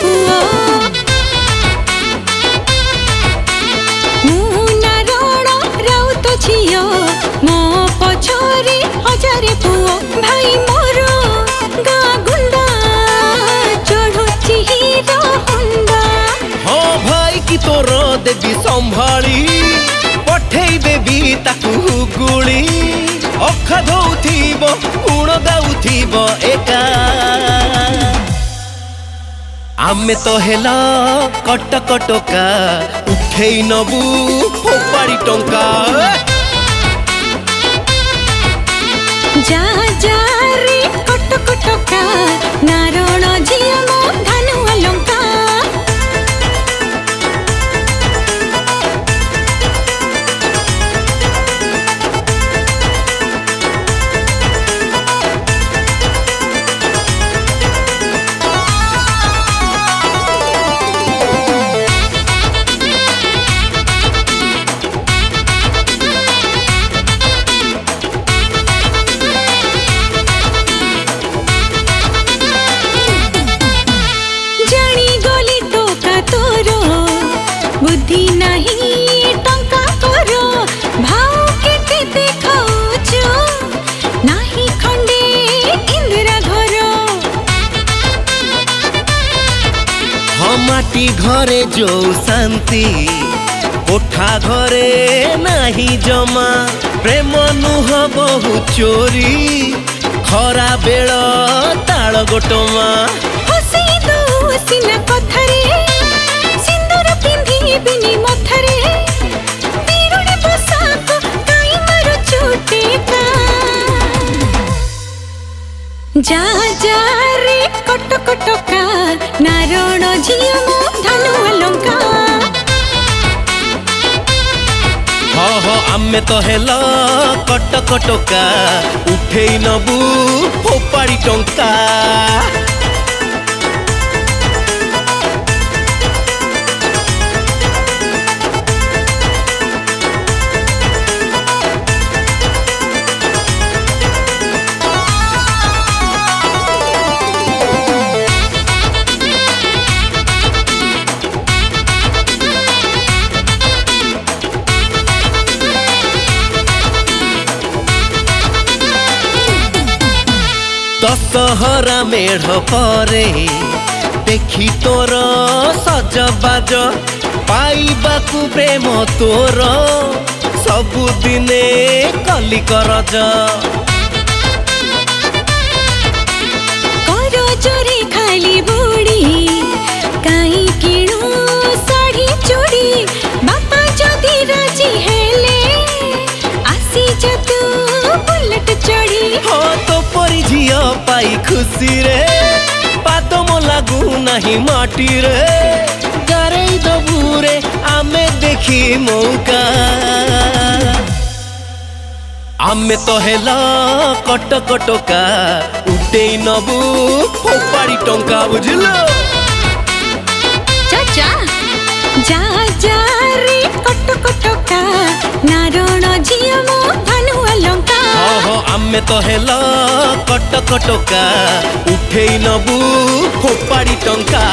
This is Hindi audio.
पुओ मुनारण राउत झियो मो पछरे हजारे पुओ भाई मोर गा गुंडा चढ़ुची हीरो हुंडा हो भाई की तोर देवी संभाली पठेई देवी ताकू गुली अख धौथिबो गुण गाउथिबो एका आमे तो हेला कटक टका उठेई नबू फोपाड़ी टंका जा जा रे कटक टका नारण झियो मो धानुआ लंका बुद्धि नहीं टंका करो भाव केते देखाउछु नाही खंडे इंदिरा घर हमाटी घरे जो शांति कोठा घरे नाही जमा प्रेम नुह बहु चोरी खरा बेल ताल गोटमा हसी दो सिना कथरे सिंदूर पिंधी बिनी मथरे बीरुड़े पोशाक काई मारो छूटे का जा जा रे कटक टका नारण झियो मो धानुआ लंका हो आमे तो हेला कटक टका उठेई नबू फोपाड़ी टंका दशहरा मेढ़ परे देखी तोर सजबाज पाइबाकू प्रेम तोर सबुदिने कली करज करजरे खाली बुड़ी काई किणु साड़ी चूड़ी बापा जदी राजी हेले आसी जतु बुलेट चढ़ी हो तो परी झियो पाई खुशी रे पादम लागू नहीं माटी रे गारे दबूरे आमे देखी मौका आमे तो हेला कटक टका उठेई नबू फोपाड़ी टंका बुझलो चाचा जा जा रे कटक टका नारण झियो मो धानुआ लंका हो आमे तो हेला कटक टका उठेई नबू फोपाड़ी टंका।